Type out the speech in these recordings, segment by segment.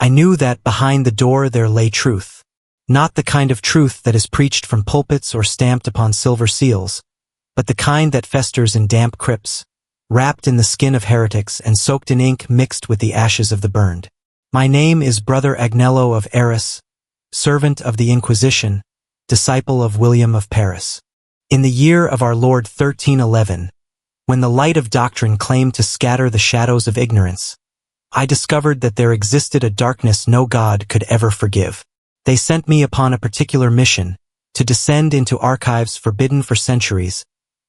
I knew that behind the door there lay truth. Not the kind of truth that is preached from pulpits or stamped upon silver seals, but the kind that festers in damp crypts, wrapped in the skin of heretics and soaked in ink mixed with the ashes of the burned. My name is Brother Agnello of Arras, servant of the Inquisition, disciple of William of Paris. In the year of our Lord 1311, when the light of doctrine claimed to scatter the shadows of ignorance, I discovered that there existed a darkness no God could ever forgive. They sent me upon a particular mission, to descend into archives forbidden for centuries,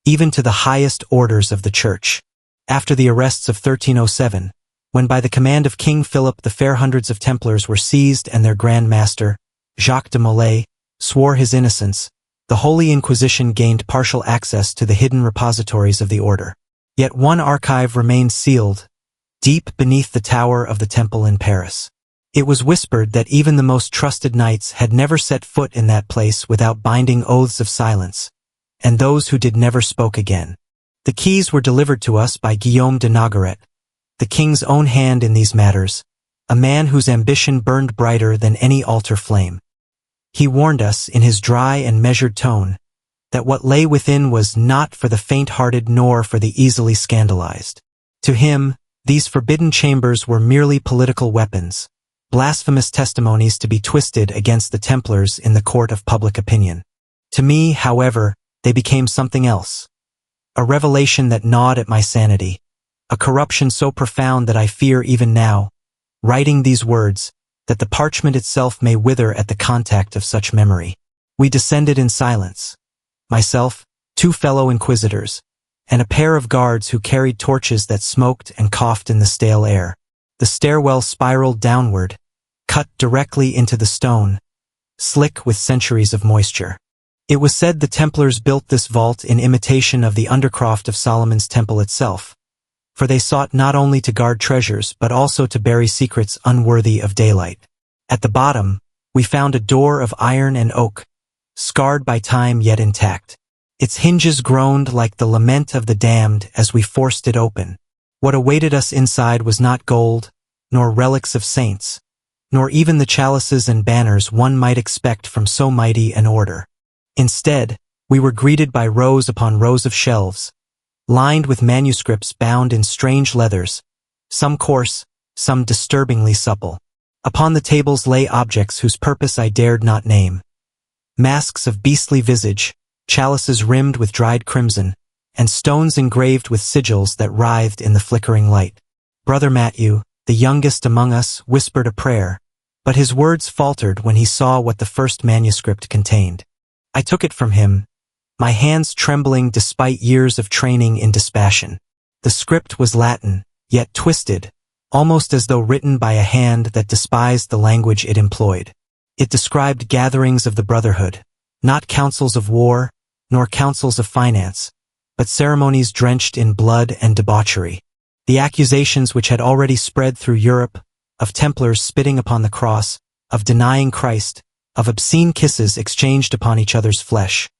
even to the highest orders of the Church. After the arrests of 1307, when by the command of King Philip the fair hundreds of Templars were seized and their Grand Master, Jacques de Molay, swore his innocence, the Holy Inquisition gained partial access to the hidden repositories of the order. Yet one archive remained sealed, deep beneath the tower of the temple in Paris. It was whispered that even the most trusted knights had never set foot in that place without binding oaths of silence, and those who did never spoke again. The keys were delivered to us by Guillaume de Nogaret, the king's own hand in these matters, a man whose ambition burned brighter than any altar flame. He warned us, in his dry and measured tone, that what lay within was not for the faint-hearted nor for the easily scandalized. To him, these forbidden chambers were merely political weapons, blasphemous testimonies to be twisted against the Templars in the court of public opinion. To me, however, they became something else. A revelation that gnawed at my sanity, a corruption so profound that I fear even now, writing these words, that the parchment itself may wither at the contact of such memory. We descended in silence. Myself, 2 fellow inquisitors, and a pair of guards who carried torches that smoked and coughed in the stale air. The stairwell spiraled downward, cut directly into the stone, slick with centuries of moisture. It was said the Templars built this vault in imitation of the undercroft of Solomon's temple itself, for they sought not only to guard treasures but also to bury secrets unworthy of daylight. At the bottom, we found a door of iron and oak, scarred by time yet intact. Its hinges groaned like the lament of the damned as we forced it open. What awaited us inside was not gold, nor relics of saints, nor even the chalices and banners one might expect from so mighty an order. Instead, we were greeted by rows upon rows of shelves, lined with manuscripts bound in strange leathers, some coarse, some disturbingly supple. Upon the tables lay objects whose purpose I dared not name. Masks of beastly visage, chalices rimmed with dried crimson, and stones engraved with sigils that writhed in the flickering light. Brother Matthew, the youngest among us, whispered a prayer, but his words faltered when he saw what the first manuscript contained. I took it from him, my hands trembling despite years of training in dispassion. The script was Latin, yet twisted, almost as though written by a hand that despised the language it employed. It described gatherings of the Brotherhood, not councils of war, nor councils of finance, but ceremonies drenched in blood and debauchery. The accusations which had already spread through Europe, of Templars spitting upon the cross, of denying Christ, of obscene kisses exchanged upon each other's flesh,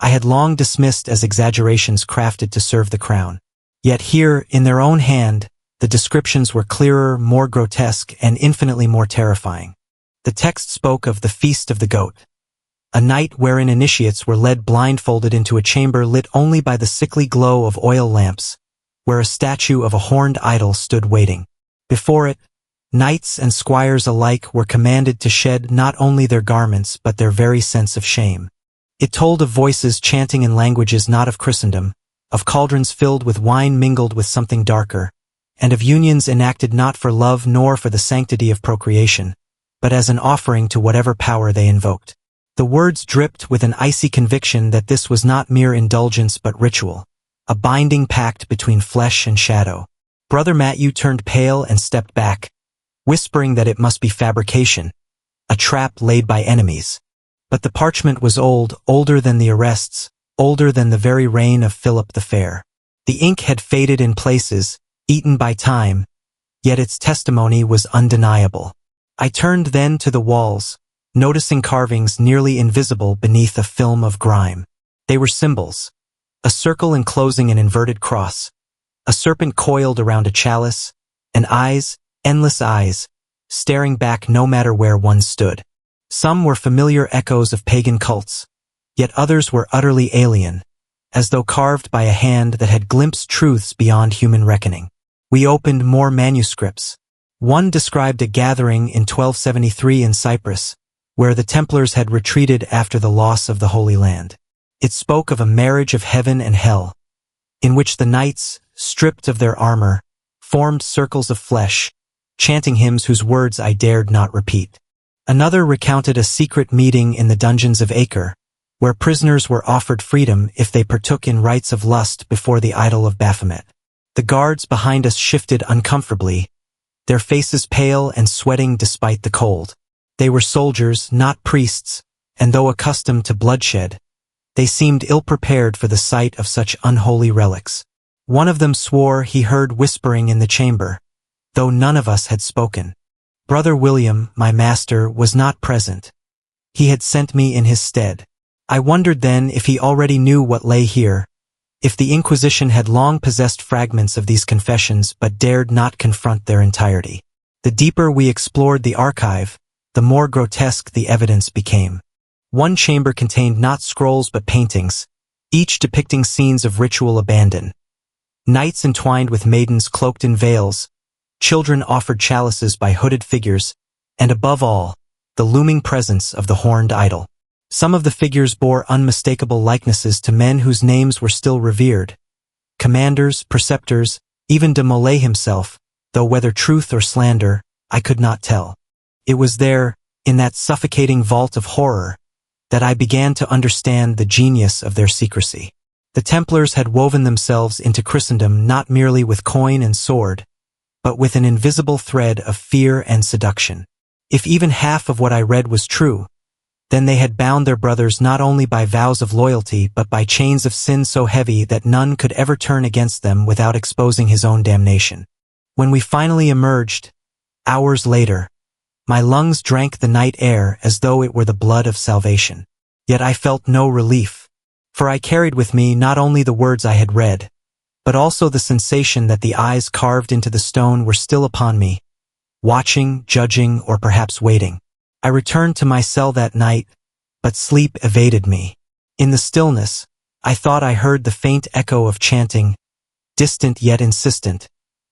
I had long dismissed as exaggerations crafted to serve the crown. Yet here, in their own hand, the descriptions were clearer, more grotesque, and infinitely more terrifying. The text spoke of the Feast of the Goat, a night wherein initiates were led blindfolded into a chamber lit only by the sickly glow of oil lamps, where a statue of a horned idol stood waiting. Before it, knights and squires alike were commanded to shed not only their garments but their very sense of shame. It told of voices chanting in languages not of Christendom, of cauldrons filled with wine mingled with something darker, and of unions enacted not for love nor for the sanctity of procreation, but as an offering to whatever power they invoked. The words dripped with an icy conviction that this was not mere indulgence but ritual, a binding pact between flesh and shadow. Brother Matthew turned pale and stepped back, whispering that it must be fabrication, a trap laid by enemies. But the parchment was old, older than the arrests, older than the very reign of Philip the Fair. The ink had faded in places, eaten by time, yet its testimony was undeniable. I turned then to the walls, noticing carvings nearly invisible beneath a film of grime. They were symbols, a circle enclosing an inverted cross, a serpent coiled around a chalice, and eyes, endless eyes, staring back no matter where one stood. Some were familiar echoes of pagan cults, yet others were utterly alien, as though carved by a hand that had glimpsed truths beyond human reckoning. We opened more manuscripts. One described a gathering in 1273 in Cyprus, where the Templars had retreated after the loss of the Holy Land. It spoke of a marriage of heaven and hell, in which the knights, stripped of their armor, formed circles of flesh, chanting hymns whose words I dared not repeat. Another recounted a secret meeting in the dungeons of Acre, where prisoners were offered freedom if they partook in rites of lust before the idol of Baphomet. The guards behind us shifted uncomfortably, their faces pale and sweating despite the cold. They were soldiers, not priests, and though accustomed to bloodshed, they seemed ill-prepared for the sight of such unholy relics. One of them swore he heard whispering in the chamber, though none of us had spoken. Brother William, my master, was not present. He had sent me in his stead. I wondered then if he already knew what lay here, if the Inquisition had long possessed fragments of these confessions but dared not confront their entirety. The deeper we explored the archive, the more grotesque the evidence became. One chamber contained not scrolls but paintings, each depicting scenes of ritual abandon. Knights entwined with maidens cloaked in veils, children offered chalices by hooded figures, and above all, the looming presence of the horned idol. Some of the figures bore unmistakable likenesses to men whose names were still revered. Commanders, preceptors, even de Molay himself, though whether truth or slander, I could not tell. It was there, in that suffocating vault of horror, that I began to understand the genius of their secrecy. The Templars had woven themselves into Christendom not merely with coin and sword, but with an invisible thread of fear and seduction. If even half of what I read was true, then they had bound their brothers not only by vows of loyalty but by chains of sin so heavy that none could ever turn against them without exposing his own damnation. When we finally emerged, hours later, my lungs drank the night air as though it were the blood of salvation. Yet I felt no relief, for I carried with me not only the words I had read, but also the sensation that the eyes carved into the stone were still upon me, watching, judging, or perhaps waiting. I returned to my cell that night, but sleep evaded me. In the stillness, I thought I heard the faint echo of chanting, distant yet insistent,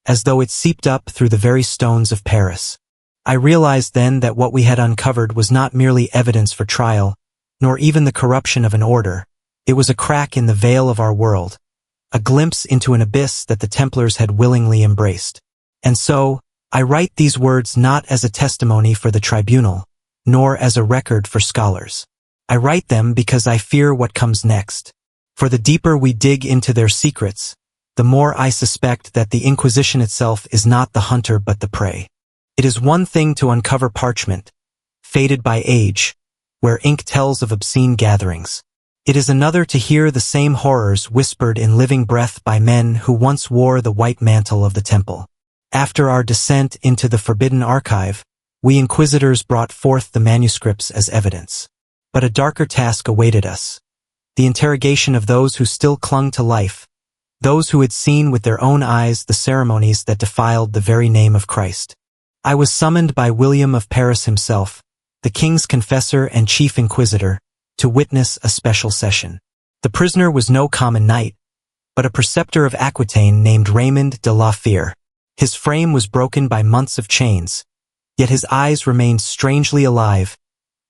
as though it seeped up through the very stones of Paris. I realized then that what we had uncovered was not merely evidence for trial, nor even the corruption of an order. It was a crack in the veil of our world, a glimpse into an abyss that the Templars had willingly embraced. And so, I write these words not as a testimony for the tribunal, nor as a record for scholars. I write them because I fear what comes next. For the deeper we dig into their secrets, the more I suspect that the Inquisition itself is not the hunter but the prey. It is one thing to uncover parchment, faded by age, where ink tells of obscene gatherings. It is another to hear the same horrors whispered in living breath by men who once wore the white mantle of the temple. After our descent into the forbidden archive, we inquisitors brought forth the manuscripts as evidence. But a darker task awaited us. The interrogation of those who still clung to life, those who had seen with their own eyes the ceremonies that defiled the very name of Christ. I was summoned by William of Paris himself, the king's confessor and chief inquisitor, to witness a special session. The prisoner was no common knight, but a preceptor of Aquitaine named Raymond de la Fere. His frame was broken by months of chains, yet his eyes remained strangely alive,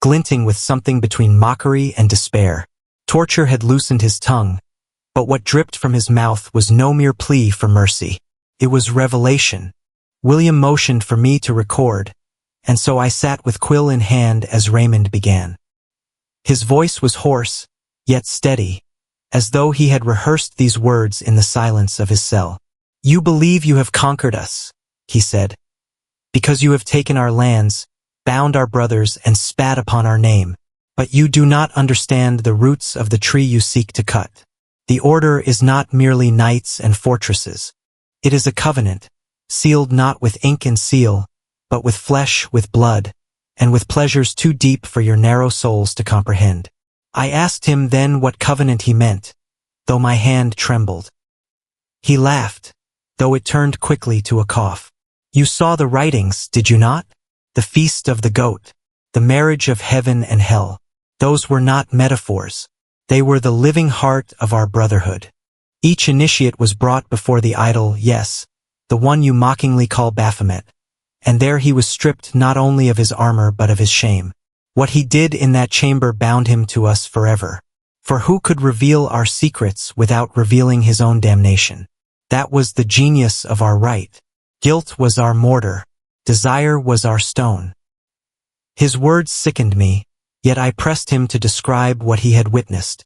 glinting with something between mockery and despair. Torture had loosened his tongue, but what dripped from his mouth was no mere plea for mercy. It was revelation. William motioned for me to record, and so I sat with quill in hand as Raymond began. His voice was hoarse, yet steady, as though he had rehearsed these words in the silence of his cell. "You believe you have conquered us," he said, "because you have taken our lands, bound our brothers, and spat upon our name. But you do not understand the roots of the tree you seek to cut. The order is not merely knights and fortresses. It is a covenant, sealed not with ink and seal, but with flesh, with blood, and with pleasures too deep for your narrow souls to comprehend." I asked him then what covenant he meant, though my hand trembled. He laughed, though it turned quickly to a cough. "You saw the writings, did you not? the feast of the goat, the marriage of heaven and hell. Those were not metaphors. They were the living heart of our brotherhood. Each initiate was brought before the idol, yes, the one you mockingly call Baphomet. And there he was stripped not only of his armor but of his shame. What he did in that chamber bound him to us forever. For who could reveal our secrets without revealing his own damnation? That was the genius of our rite. Guilt was our mortar. Desire was our stone. His words sickened me, yet I pressed him to describe what he had witnessed.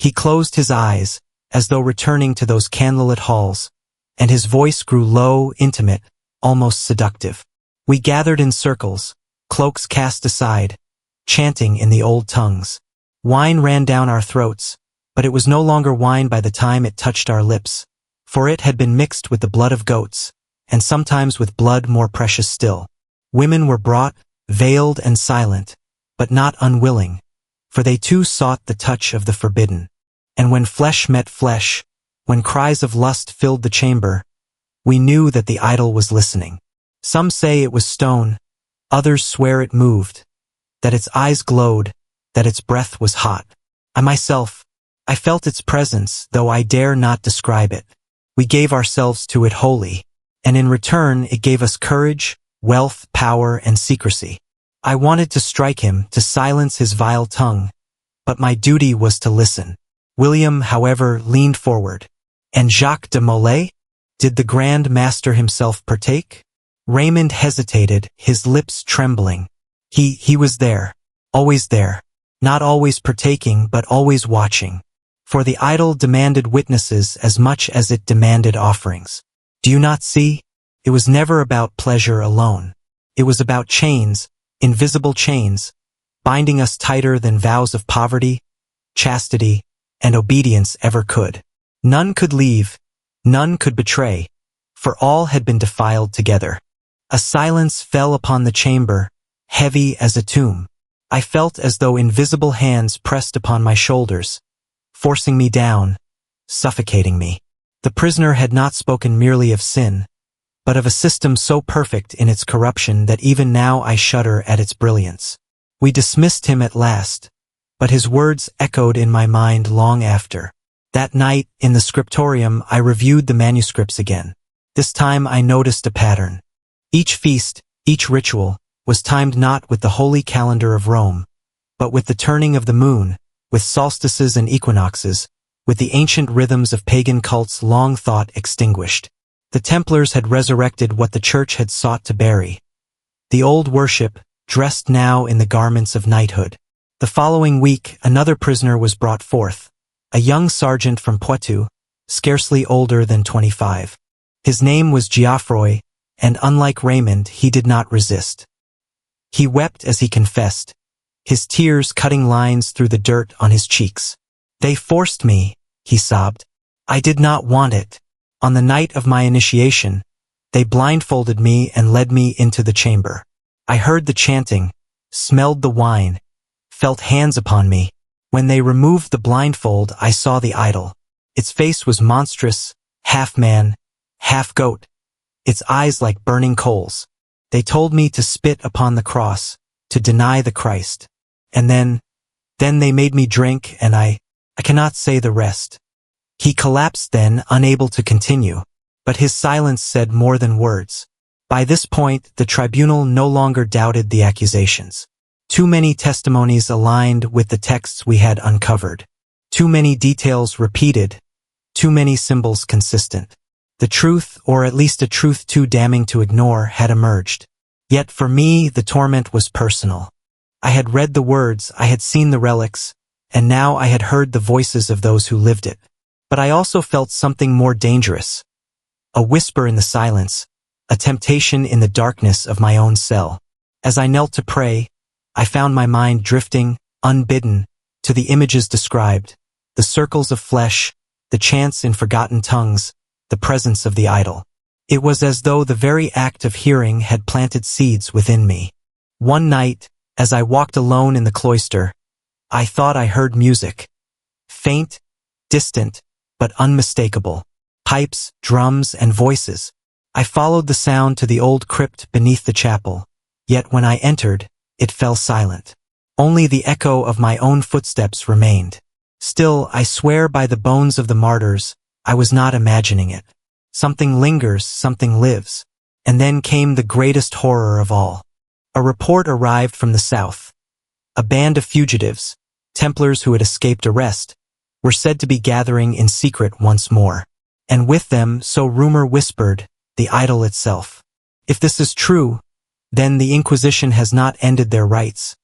He closed his eyes, as though returning to those candlelit halls, and his voice grew low, intimate, almost seductive. We gathered in circles, cloaks cast aside, chanting in the old tongues. Wine ran down our throats, but it was no longer wine by the time it touched our lips, for it had been mixed with the blood of goats, and sometimes with blood more precious still. Women were brought, veiled and silent, but not unwilling, for they too sought the touch of the forbidden. And when flesh met flesh, when cries of lust filled the chamber, we knew that the idol was listening. Some say it was stone, others swear it moved, that its eyes glowed, that its breath was hot. I felt its presence, though I dare not describe it. We gave ourselves to it wholly, and in return it gave us courage, wealth, power, and secrecy. I wanted to strike him, to silence his vile tongue, but my duty was to listen. William, however, leaned forward. And Jacques de Molay? Did the Grand Master himself partake? Raymond hesitated, his lips trembling. He was there. Always there. Not always partaking, but always watching. For the idol demanded witnesses as much as it demanded offerings. Do you not see? It was never about pleasure alone. It was about chains, invisible chains, binding us tighter than vows of poverty, chastity, and obedience ever could. None could leave, none could betray, for all had been defiled together. A silence fell upon the chamber, heavy as a tomb. I felt as though invisible hands pressed upon my shoulders, forcing me down, suffocating me. The prisoner had not spoken merely of sin, but of a system so perfect in its corruption that even now I shudder at its brilliance. We dismissed him at last, but his words echoed in my mind long after. That night, in the scriptorium, I reviewed the manuscripts again. This time I noticed a pattern. Each feast, each ritual, was timed not with the holy calendar of Rome, but with the turning of the moon, with solstices and equinoxes, with the ancient rhythms of pagan cults long thought extinguished. The Templars had resurrected what the Church had sought to bury. The old worship, dressed now in the garments of knighthood. The following week, another prisoner was brought forth, a young sergeant from Poitou, scarcely older than 25. His name was Geoffroy, and unlike Raymond, he did not resist. He wept as he confessed, his tears cutting lines through the dirt on his cheeks. They forced me, he sobbed. I did not want it. On the night of my initiation, they blindfolded me and led me into the chamber. I heard the chanting, smelled the wine, felt hands upon me. When they removed the blindfold, I saw the idol. Its face was monstrous, half man, half goat, its eyes like burning coals. They told me to spit upon the cross, to deny the Christ. And then they made me drink, and I cannot say the rest. He collapsed then, unable to continue, but his silence said more than words. By this point, the tribunal no longer doubted the accusations. Too many testimonies aligned with the texts we had uncovered. Too many details repeated. Too many symbols consistent. The truth, or at least a truth too damning to ignore, had emerged. Yet for me, the torment was personal. I had read the words, I had seen the relics, and now I had heard the voices of those who lived it. But I also felt something more dangerous. A whisper in the silence, a temptation in the darkness of my own cell. As I knelt to pray, I found my mind drifting, unbidden, to the images described, the circles of flesh, the chants in forgotten tongues, the presence of the idol. It was as though the very act of hearing had planted seeds within me. One night, as I walked alone in the cloister, I thought I heard music. Faint, distant, but unmistakable. Pipes, drums, and voices. I followed the sound to the old crypt beneath the chapel, Yet when I entered, it fell silent. Only the echo of my own footsteps remained. Still, I swear by the bones of the martyrs, I was not imagining it. Something lingers, something lives. And then came the greatest horror of all. A report arrived from the south. A band of fugitives, Templars who had escaped arrest, were said to be gathering in secret once more. And with them, so rumor whispered, the idol itself. If this is true, then the Inquisition has not ended their rites,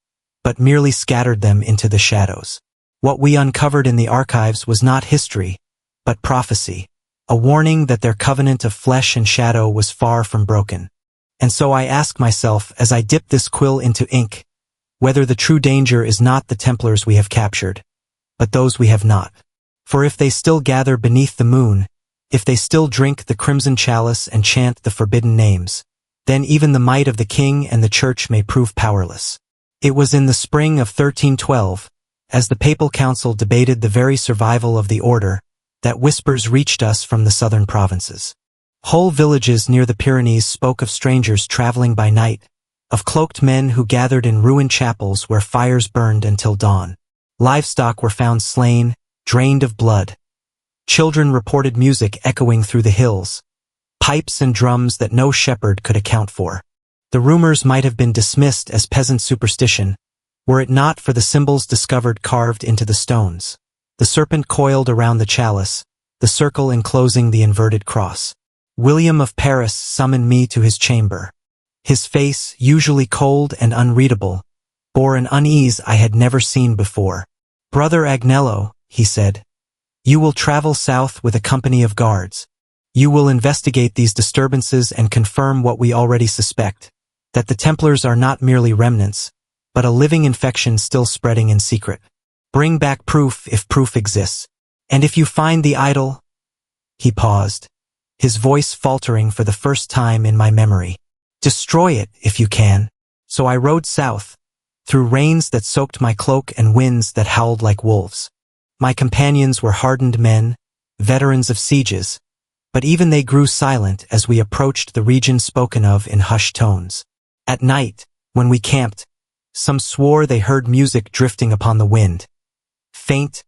but merely scattered them into the shadows. What we uncovered in the archives was not history, but prophecy, a warning that their covenant of flesh and shadow was far from broken. And so I ask myself, as I dip this quill into ink, whether the true danger is not the Templars we have captured, but those we have not. For if they still gather beneath the moon, if they still drink the crimson chalice and chant the forbidden names, then even the might of the king and the church may prove powerless. It was in the spring of 1312, as the Papal Council debated the very survival of the order, that whispers reached us from the southern provinces. Whole villages near the Pyrenees spoke of strangers traveling by night, of cloaked men who gathered in ruined chapels where fires burned until dawn. Livestock were found slain, drained of blood. Children reported music echoing through the hills, pipes and drums that no shepherd could account for. The rumors might have been dismissed as peasant superstition, were it not for the symbols discovered carved into the stones. The serpent coiled around the chalice, the circle enclosing the inverted cross. William of Paris summoned me to his chamber. His face, usually cold and unreadable, bore an unease I had never seen before. "Brother Agnello," he said, "you will travel south with a company of guards. You will investigate these disturbances and confirm what we already suspect, that the Templars are not merely remnants, but a living infection still spreading in secret. Bring back proof if proof exists. And if you find the idol—" He paused, his voice faltering for the first time in my memory. "Destroy it if you can." So I rode south, through rains that soaked my cloak and winds that howled like wolves. My companions were hardened men, veterans of sieges, but even they grew silent as we approached the region spoken of in hushed tones. At night, when we camped, some swore they heard music drifting upon the wind. Faint,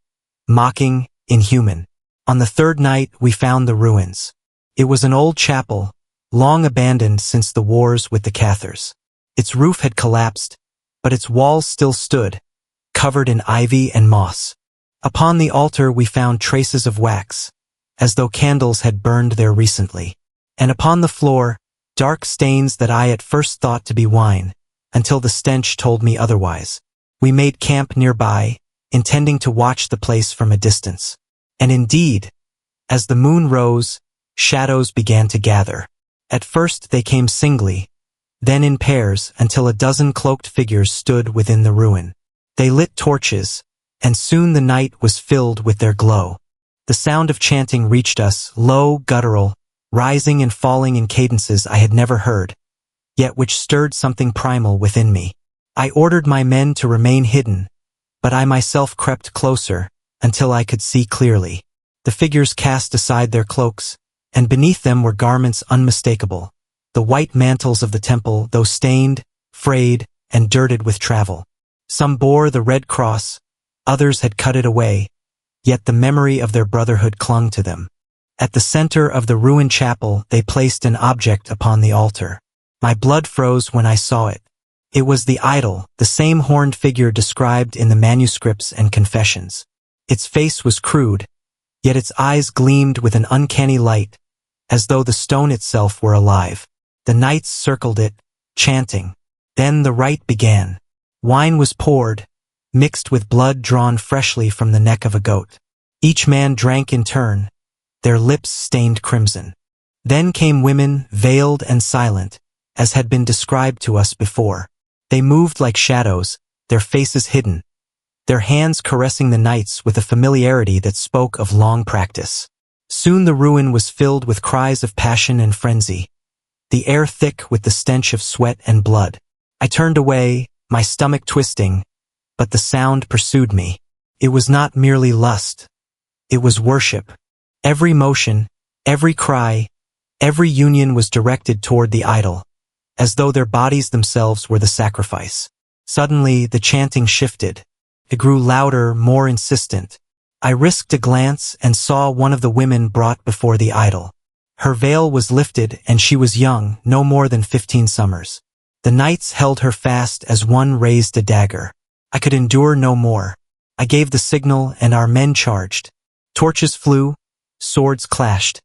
mocking, inhuman. On the third night we found the ruins. It was an old chapel, long abandoned since the wars with the Cathars. Its roof had collapsed, but its walls still stood, covered in ivy and moss. Upon the altar we found traces of wax, as though candles had burned there recently. And upon the floor, dark stains that I at first thought to be wine, until the stench told me otherwise. We made camp nearby, intending to watch the place from a distance. And indeed, as the moon rose, shadows began to gather. At first they came singly, then in pairs until a dozen cloaked figures stood within the ruin. They lit torches, and soon the night was filled with their glow. The sound of chanting reached us, low, guttural, rising and falling in cadences I had never heard, yet which stirred something primal within me. I ordered my men to remain hidden, but I myself crept closer, until I could see clearly. The figures cast aside their cloaks, and beneath them were garments unmistakable, the white mantles of the temple, though stained, frayed, and dirted with travel. Some bore the red cross, others had cut it away, yet the memory of their brotherhood clung to them. At the center of the ruined chapel they placed an object upon the altar. My blood froze when I saw it. It was the idol, the same horned figure described in the manuscripts and confessions. Its face was crude, yet its eyes gleamed with an uncanny light, as though the stone itself were alive. The knights circled it, chanting. Then the rite began. Wine was poured, mixed with blood drawn freshly from the neck of a goat. Each man drank in turn, their lips stained crimson. Then came women, veiled and silent, as had been described to us before. They moved like shadows, their faces hidden, their hands caressing the knights with a familiarity that spoke of long practice. Soon the ruin was filled with cries of passion and frenzy, the air thick with the stench of sweat and blood. I turned away, my stomach twisting, but the sound pursued me. It was not merely lust. It was worship. Every motion, every cry, every union was directed toward the idol, as though their bodies themselves were the sacrifice. Suddenly, the chanting shifted. It grew louder, more insistent. I risked a glance and saw one of the women brought before the idol. Her veil was lifted, and she was young, no more than 15 summers. The knights held her fast as one raised a dagger. I could endure no more. I gave the signal, and our men charged. Torches flew, swords clashed,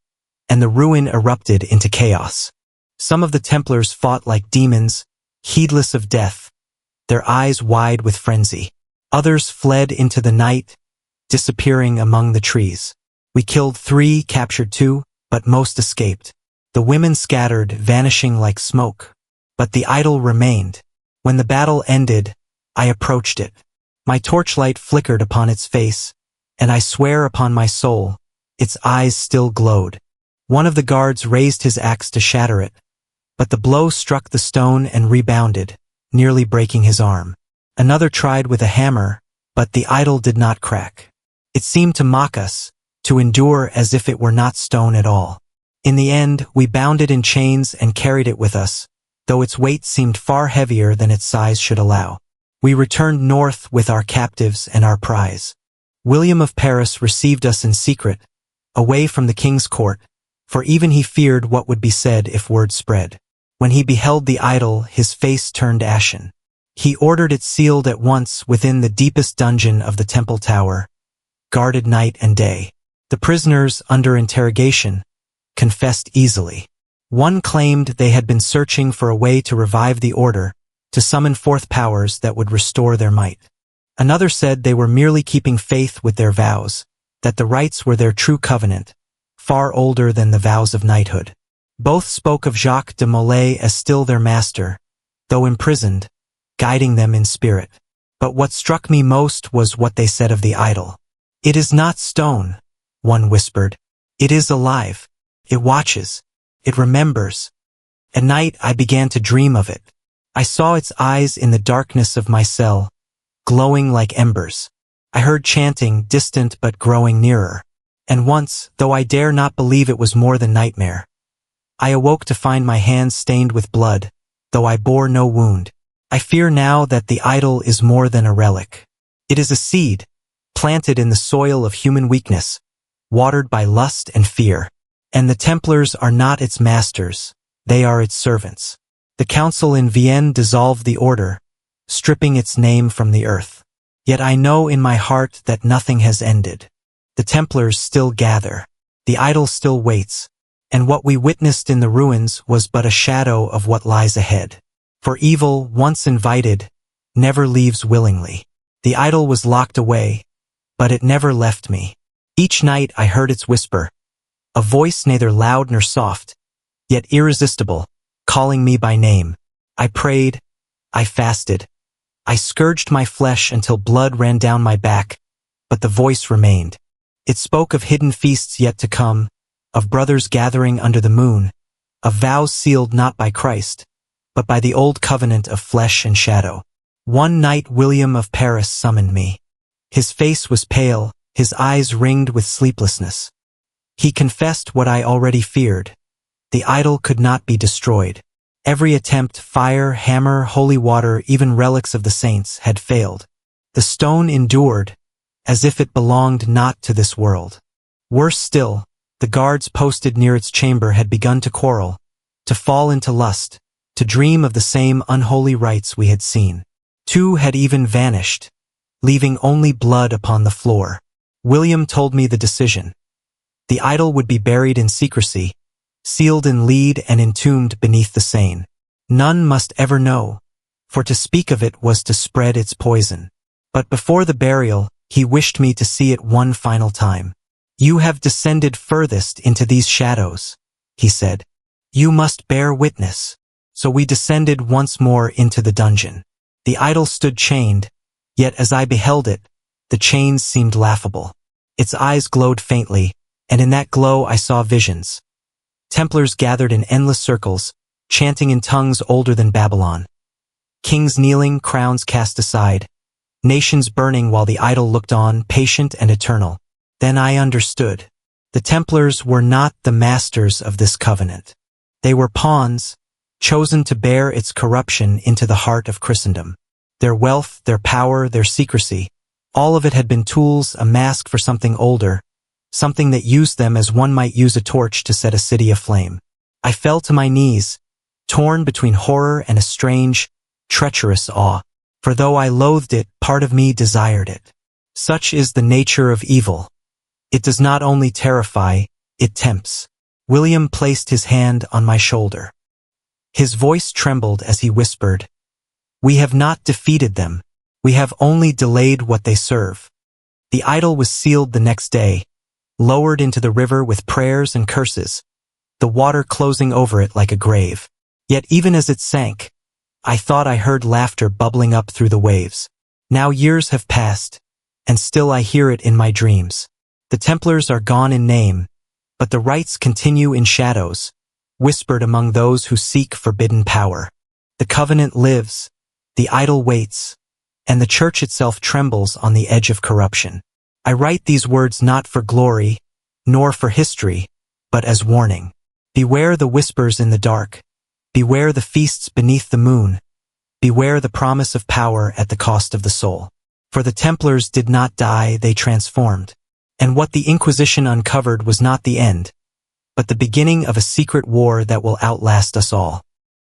and the ruin erupted into chaos. Some of the Templars fought like demons, heedless of death, their eyes wide with frenzy. Others fled into the night, disappearing among the trees. We killed 3, captured 2, but most escaped. The women scattered, vanishing like smoke. But the idol remained. When the battle ended, I approached it. My torchlight flickered upon its face, and I swear upon my soul, its eyes still glowed. One of the guards raised his axe to shatter it, but the blow struck the stone and rebounded, nearly breaking his arm. Another tried with a hammer, but the idol did not crack. It seemed to mock us, to endure as if it were not stone at all. In the end, we bound it in chains and carried it with us, though its weight seemed far heavier than its size should allow. We returned north with our captives and our prize. William of Paris received us in secret, away from the king's court, for even he feared what would be said if word spread. When he beheld the idol, his face turned ashen. He ordered it sealed at once within the deepest dungeon of the temple tower, guarded night and day. The prisoners, under interrogation, confessed easily. One claimed they had been searching for a way to revive the order, to summon forth powers that would restore their might. Another said they were merely keeping faith with their vows, that the rites were their true covenant, far older than the vows of knighthood. Both spoke of Jacques de Molay as still their master, though imprisoned, guiding them in spirit. But what struck me most was what they said of the idol. "It is not stone," one whispered. "It is alive. It watches. It remembers." At night I began to dream of it. I saw its eyes in the darkness of my cell, glowing like embers. I heard chanting, distant but growing nearer. And once, though I dare not believe it was more than nightmare, I awoke to find my hands stained with blood, though I bore no wound. I fear now that the idol is more than a relic. It is a seed, planted in the soil of human weakness, watered by lust and fear. And the Templars are not its masters, they are its servants. The Council in Vienne dissolved the order, stripping its name from the earth. Yet I know in my heart that nothing has ended. The Templars still gather, the idol still waits, and what we witnessed in the ruins was but a shadow of what lies ahead. For evil, once invited, never leaves willingly. The idol was locked away, but it never left me. Each night I heard its whisper, a voice neither loud nor soft, yet irresistible, calling me by name. I prayed, I fasted, I scourged my flesh until blood ran down my back, but the voice remained. It spoke of hidden feasts yet to come, of brothers gathering under the moon, of vows sealed not by Christ, but by the old covenant of flesh and shadow. One night William of Paris summoned me. His face was pale, his eyes ringed with sleeplessness. He confessed what I already feared. The idol could not be destroyed. Every attempt, fire, hammer, holy water, even relics of the saints, had failed. The stone endured, as if it belonged not to this world. Worse still, the guards posted near its chamber had begun to quarrel, to fall into lust, to dream of the same unholy rites we had seen. 2 had even vanished, leaving only blood upon the floor. William told me the decision. The idol would be buried in secrecy, sealed in lead and entombed beneath the Seine. None must ever know, for to speak of it was to spread its poison. But before the burial, he wished me to see it one final time. "You have descended furthest into these shadows," he said. "You must bear witness." So we descended once more into the dungeon. The idol stood chained, yet as I beheld it, the chains seemed laughable. Its eyes glowed faintly, and in that glow I saw visions. Templars gathered in endless circles, chanting in tongues older than Babylon. Kings kneeling, crowns cast aside, nations burning while the idol looked on, patient and eternal. Then I understood. The Templars were not the masters of this covenant. They were pawns, chosen to bear its corruption into the heart of Christendom. Their wealth, their power, their secrecy, all of it had been tools, a mask for something older, something that used them as one might use a torch to set a city aflame. I fell to my knees, torn between horror and a strange, treacherous awe. For though I loathed it, part of me desired it. Such is the nature of evil. It does not only terrify, it tempts. William placed his hand on my shoulder. His voice trembled as he whispered, "We have not defeated them. We have only delayed what they serve." The idol was sealed the next day, lowered into the river with prayers and curses, the water closing over it like a grave. Yet even as it sank, I thought I heard laughter bubbling up through the waves. Now years have passed, and still I hear it in my dreams. The Templars are gone in name, but the rites continue in shadows, whispered among those who seek forbidden power. The covenant lives, the idol waits, and the church itself trembles on the edge of corruption. I write these words not for glory, nor for history, but as warning. Beware the whispers in the dark. Beware the feasts beneath the moon. Beware the promise of power at the cost of the soul. For the Templars did not die, they transformed. And what the Inquisition uncovered was not the end, but the beginning of a secret war that will outlast us all.